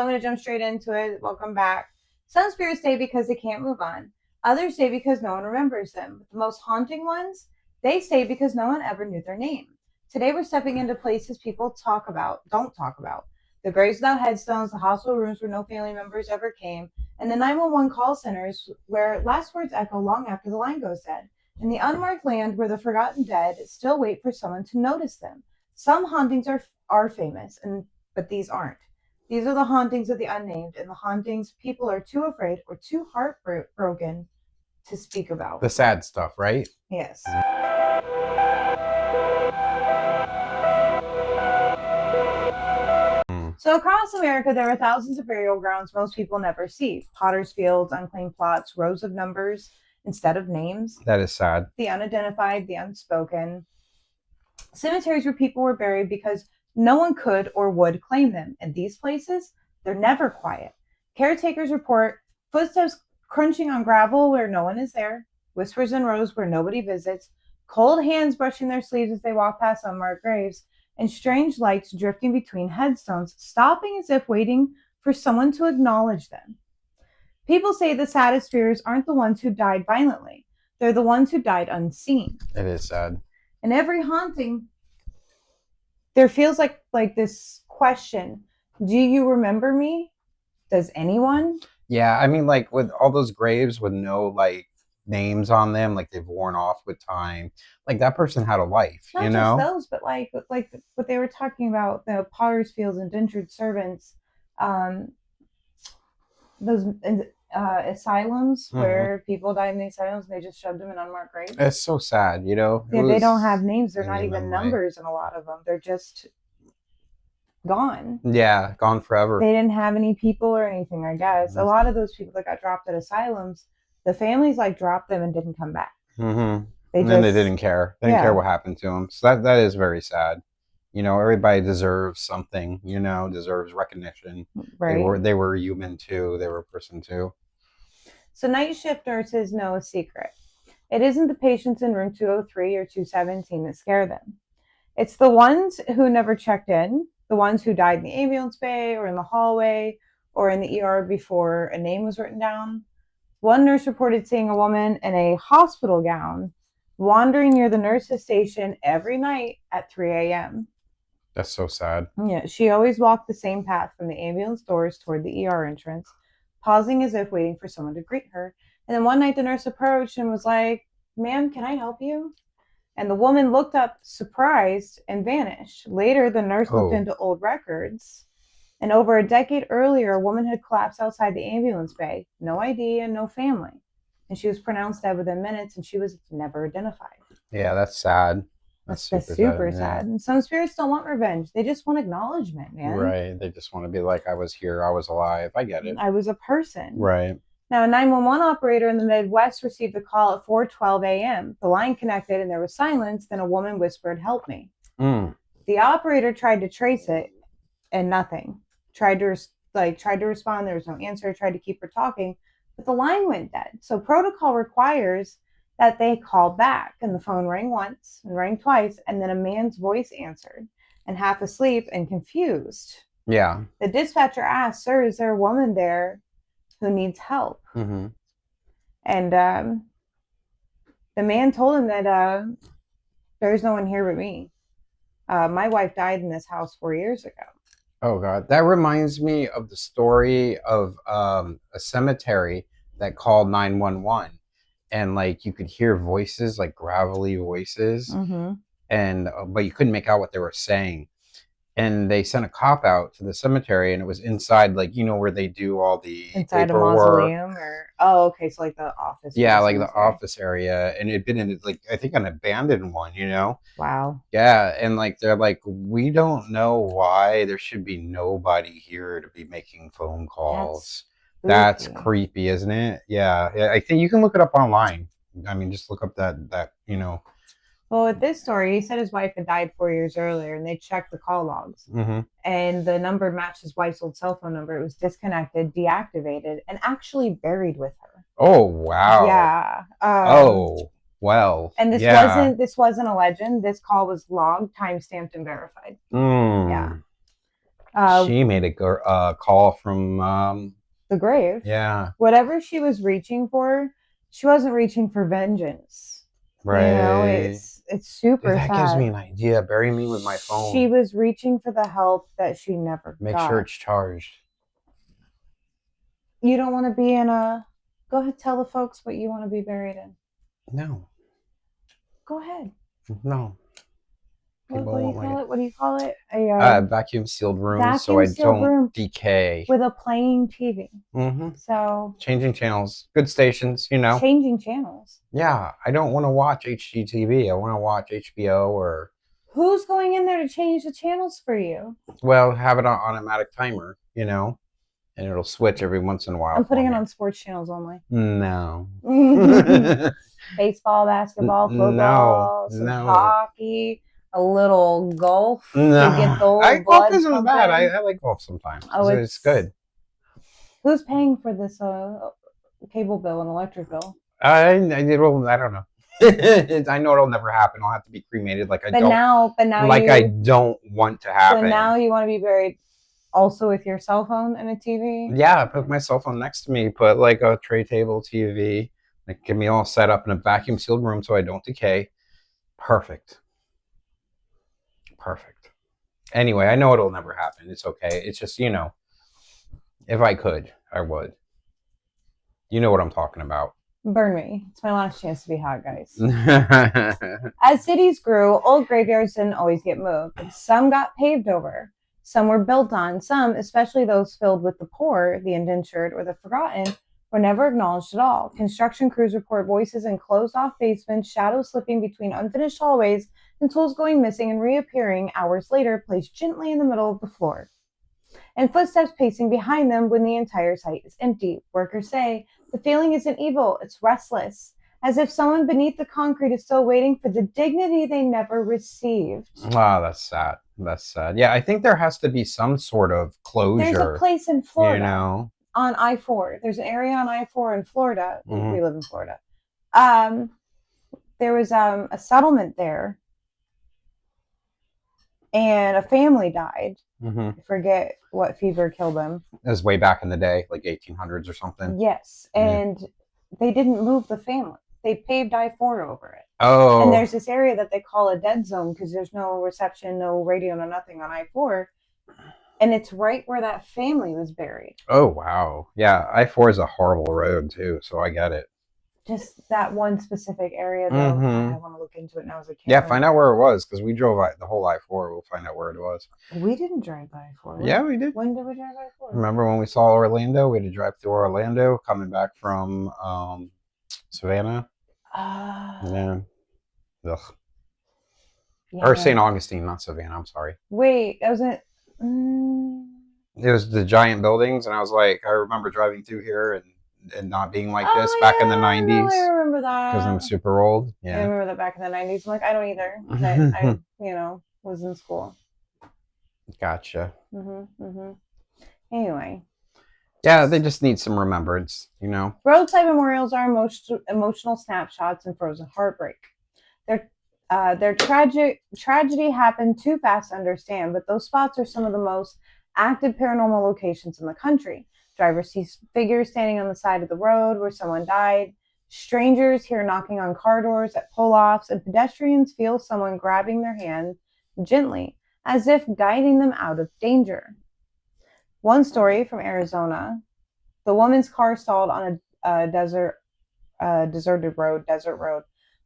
So I'm going to jump straight into it. Welcome back. Some spirits stay because they can't move on. Others stay because no one remembers them. The most haunting ones, they stay because no one ever knew their name. Today we're stepping into places people don't talk about. The graves without headstones, the hospital rooms where no family members ever came, and the 911 call centers where last words echo long after the line goes dead. In the unmarked land where the forgotten dead still wait for someone to notice them. Some hauntings are famous, but these aren't. These are the hauntings of the unnamed, and the hauntings people are too afraid or too heartbroken to speak about. The sad stuff, right? Yes. So across America, there are thousands of burial grounds most people never see. Potter's fields, unclaimed plots, rows of numbers instead of names. That is sad. The unidentified, the unspoken. Cemeteries where people were buried because no one could or would claim them. In these places, they're never quiet. Caretakers report footsteps crunching on gravel where no one is there, whispers in rows where nobody visits, cold hands brushing their sleeves as they walk past unmarked graves, and strange lights drifting between headstones, stopping as if waiting for someone to acknowledge them. People say the saddest spirits aren't the ones who died violently. They're the ones who died unseen. It is sad. In every haunting, there feels like this question, do you remember me? Does anyone? Yeah, I mean, like with all those graves with no like names on them, like they've worn off with time. Like that person had a life, Not you just know? those, but like what they were talking about, the Potter's Fields, indentured servants, those asylums where people died in the asylums and they just shoved them in unmarked graves. It's so sad, you know? Yeah, they don't have names. They're not even numbers in a lot of them. They're just gone. Yeah, gone forever. They didn't have any people or anything, I guess. A lot of those people that got dropped at asylums, the families like dropped them and didn't come back. Mm-hmm. They didn't care. They didn't care what happened to them. So that is very sad. You know, everybody deserves something, you know, deserves recognition. Right. They were human too. They were a person too. So night shift nurses know a secret. It isn't the patients in room 203 or 217 that scare them. It's the ones who never checked in, the ones who died in the ambulance bay or in the hallway or in the ER before a name was written down. One nurse reported seeing a woman in a hospital gown wandering near the nurse's station every night at 3 a.m. That's so sad. Yeah, she always walked the same path from the ambulance doors toward the ER entrance, pausing as if waiting for someone to greet her. And then one night the nurse approached and was like, "Ma'am, can I help you?" And the woman looked up, surprised, and vanished. Later, the nurse looked into old records. And over a decade earlier, a woman had collapsed outside the ambulance bay. No ID and no family. And she was pronounced dead within minutes, and she was never identified. Yeah, that's sad. That's super sad. And some spirits don't want revenge. They just want acknowledgement, man. Right. They just want to be like, I was here. I was alive. I get it. I was a person. Right. Now, a 911 operator in the Midwest received a call at 4:12 a.m. The line connected and there was silence. Then a woman whispered, "Help me." The operator tried to trace it and nothing. Tried to respond. There was no answer. Tried to keep her talking, but the line went dead. So protocol requires that they call back, and the phone rang once and rang twice, and then a man's voice answered, and half asleep and confused. Yeah. The dispatcher asked, "Sir, is there a woman there who needs help?" And the man told him that there's no one here but me. My wife died in this house 4 years ago. Oh God, that reminds me of the story of a cemetery that called 911, and like you could hear voices, like gravelly voices, and but you couldn't make out what they were saying. And they sent a cop out to the cemetery, and it was inside, like, you know, where they do all the inside paperwork. A mausoleum, or okay, so like the office. Yeah, like the office area, and it'd been in like I think an abandoned one, you know. Wow. Yeah, and like they're like, we don't know why there should be nobody here to be making phone calls. That's creepy, isn't it? Yeah, I think you can look it up online. I mean, just look up that you know. Well, with this story, he said his wife had died 4 years earlier, and they checked the call logs. And the number matched his wife's old cell phone number. It was disconnected, deactivated, and actually buried with her. Oh, wow. Yeah. Oh, well. And this wasn't a legend. This call was logged, timestamped, and verified. Yeah. She made a call from the grave. yeah, Whatever she was reaching for, she wasn't reaching for vengeance. right. You know, it's super That sad. gives me an idea. Bury me with my phone. She was reaching for the help that she never Make got. sure it's charged. You don't want to be in a. Go ahead, tell the folks what you want to be buried in. No. Go ahead. No. What do you call it? What do you call it? A vacuum sealed room, so I don't decay. With a playing TV. Mm-hmm. So changing channels, good stations, you know. Changing channels. Yeah, I don't want to watch HGTV. I want to watch HBO or. Who's going in there to change the channels for you? Well, have it on automatic timer, you know, and it'll switch every once in a while. I'm putting it on sports channels only. No. Baseball, basketball, football, some hockey, a little golf to get the old blood golf isn't bad. I like golf sometimes. Oh, it's good. Who's paying for this cable bill and electric bill? I don't know. I know it'll never happen. I'll have to be cremated but now I don't want to happen. So now you want to be buried also with your cell phone and a TV? Yeah, put my cell phone next to me, put like a tray table TV, like get me all set up in a vacuum sealed room so I don't decay. Perfect. Anyway, I know it'll never happen. It's okay. It's just, you know, if I could, I would. You know what I'm talking about. Burn me. It's my last chance to be hot, guys. As cities grew, old graveyards didn't always get moved. Some got paved over. Some were built on. Some, especially those filled with the poor, the indentured, or the forgotten, were never acknowledged at all. Construction crews report voices in closed-off basements, shadows slipping between unfinished hallways, and tools going missing and reappearing hours later, placed gently in the middle of the floor. And footsteps pacing behind them when the entire site is empty. Workers say, the feeling isn't evil, it's restless, as if someone beneath the concrete is still waiting for the dignity they never received. Wow, that's sad. That's sad. Yeah, I think there has to be some sort of closure. There's a place in Florida. You know? On I-4. There's an area on I-4 in Florida. Mm-hmm. We live in Florida. There was a settlement there, and a family died. Mm-hmm. I forget what fever killed them. It was way back in the day, like 1800s or something. Yes, and they didn't move the family. They paved I-4 over it. Oh. And there's this area that they call a dead zone because there's no reception, no radio, no nothing on I-4. And it's right where that family was buried. Oh, wow. Yeah, I-4 is a horrible road, too, so I get it. Just that one specific area, though. Mm-hmm. I want to look into it now as a kid. Yeah, find out where it was, because we drove the whole I-4. We'll find out where it was. We didn't drive by I-4. Yeah, we did. When did we drive by I-4? Remember when we saw Orlando? We had to drive through Orlando, coming back from Savannah. Yeah. Ugh. Yeah. Or St. Augustine, not Savannah. I'm sorry. Wait, wasn't. It was the giant buildings, and I was like, I remember driving through here and not being like this back in the 90s. I remember that. Because I'm super old. Yeah. I remember that back in the 90s. I'm like, I don't either. I was in school. Gotcha. Anyway. Yeah, they just need some remembrance, you know. Roadside memorials are emotional snapshots and frozen heartbreak. Their tragedy happened too fast to understand, but those spots are some of the most active paranormal locations in the country. Drivers see figures standing on the side of the road where someone died. Strangers hear knocking on car doors at pull-offs, and pedestrians feel someone grabbing their hand gently, as if guiding them out of danger. One story from Arizona: the woman's car stalled on a deserted road,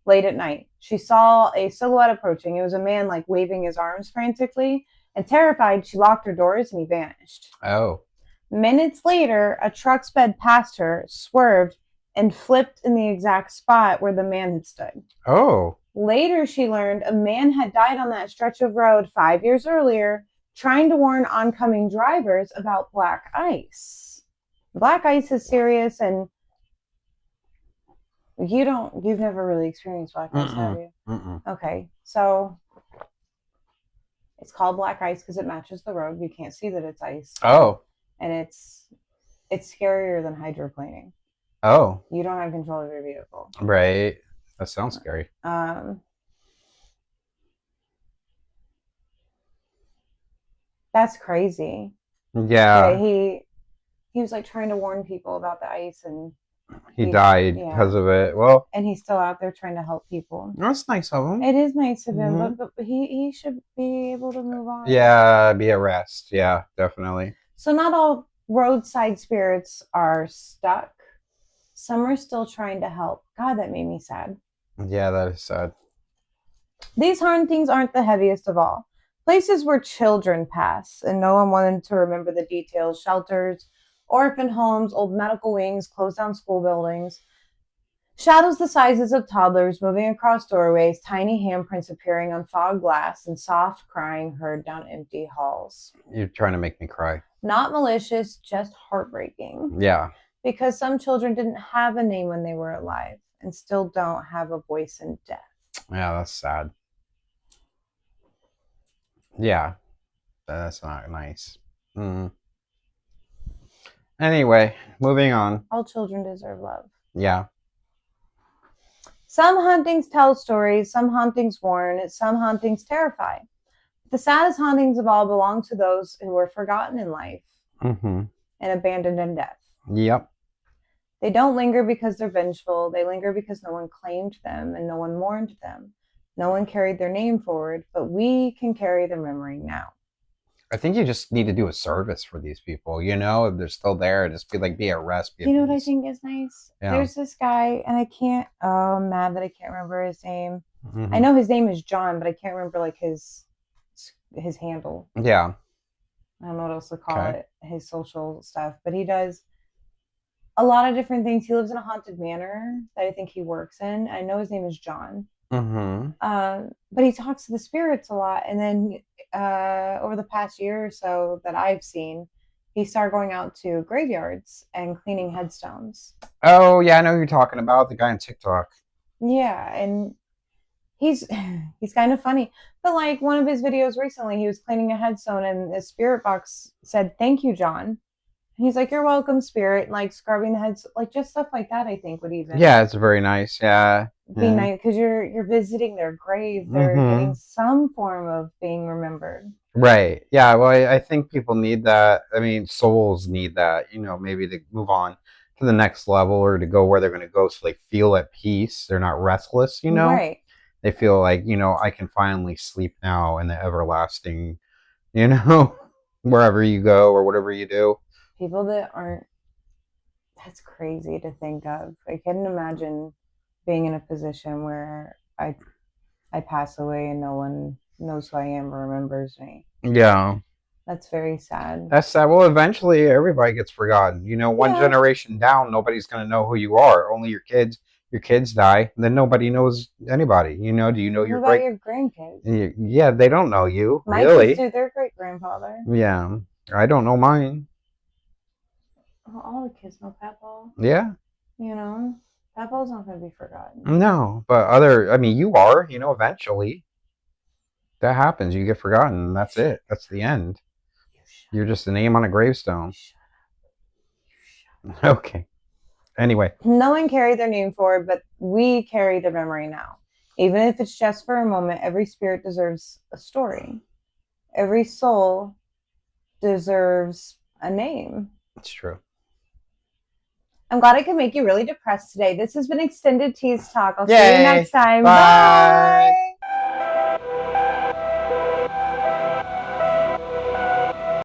late at night. She saw a silhouette approaching. It was a man waving his arms frantically, and terrified, she locked her doors and he vanished. Oh. Minutes later, a truck sped past her, swerved, and flipped in the exact spot where the man had stood. Oh. Later, she learned a man had died on that stretch of road 5 years earlier, trying to warn oncoming drivers about black ice. Black ice is serious, and you've never really experienced black ice, have you? Okay, so it's called black ice because it matches the road. You can't see that it's ice. Oh. And it's scarier than hydroplaning. Oh. You don't have control of your vehicle. Right. That sounds scary. That's crazy. Yeah, Yeah, he was like trying to warn people about the ice, and he died yeah, because of it. Well, and he's still out there trying to help people. that's nice of him. It is nice of him, Hmm. but he should be able to move on. Yeah, be at rest. Yeah, definitely. So not all roadside spirits are stuck. Some are still trying to help. God, that made me sad. Yeah, that is sad. These hauntings aren't the heaviest of all. Places where children pass and no one wanted to remember the details: shelters, orphan homes, old medical wings, closed down school buildings. Shadows the sizes of toddlers moving across doorways, tiny handprints appearing on fog glass, and soft crying heard down empty halls. You're trying to make me cry. Not malicious, just heartbreaking. Yeah. Because some children didn't have a name when they were alive and still don't have a voice in death. Yeah, that's sad. Yeah, that's not nice. Mm. Anyway, moving on. All children deserve love. Yeah. Some hauntings tell stories, some hauntings warn, some hauntings terrify. The saddest hauntings of all belong to those who were forgotten in life Mm-hmm. and abandoned in death. Yep. They don't linger because they're vengeful. They linger because no one claimed them and no one mourned them. No one carried their name forward, but we can carry their memory now. I think you just need to do a service for these people, you know, if they're still there, just be at rest. Be at You know what I peace. think is nice? Yeah. There's this guy, and I'm mad that I can't remember his name. Mm-hmm. I know his name is John, but I can't remember like his handle. Yeah. I don't know what else to call it, his social stuff, but he does a lot of different things. He lives in a haunted manor that I think he works in. I know his name is John. Mm-hmm. But he talks to the spirits a lot. And then over the past year or so that I've seen, he started going out to graveyards and cleaning headstones. Oh, yeah, I know who you're talking about, the guy on TikTok. Yeah, and he's kind of funny. But like one of his videos recently, he was cleaning a headstone and the spirit box said, "Thank you, John." And he's like, "You're welcome, spirit," and like scrubbing the heads, like just stuff like that. I think would even Yeah, it's very nice. Yeah. be nice because you're visiting their grave. They're getting some form of being remembered. Right. Yeah. Well, I think people need that. I mean, souls need that, you know, maybe to move on to the next level or to go where they're going to go so they feel at peace. They're not restless, you know? Right. They feel like, you know, I can finally sleep now in the everlasting, you know, wherever you go or whatever you do. People that aren't, that's crazy to think of. I couldn't imagine being in a position where I pass away and no one knows who I am or remembers me. Yeah. That's very sad. That's sad. Well, eventually everybody gets forgotten. You know, one generation down, nobody's going to know who you are. Only your kids. Your kids die, then nobody knows anybody. You know, do you know What your about your grandkids? Yeah, they don't know you. My really. kids do their great grandfather. Yeah. I don't know mine. Well, all the kids know Papa. Yeah. You know, Papa's not going to be forgotten. No, but I mean, you are, you know, eventually. That happens. You get forgotten. That's it. That's the end. You're just a name on a gravestone. Okay. Anyway. No one carried their name forward, but we carry their memory now. Even if it's just for a moment, every spirit deserves a story. Every soul deserves a name. That's true. I'm glad I could make you really depressed today. This has been Extended Tease Talk. I'll see Yay. you next time. Bye. Bye.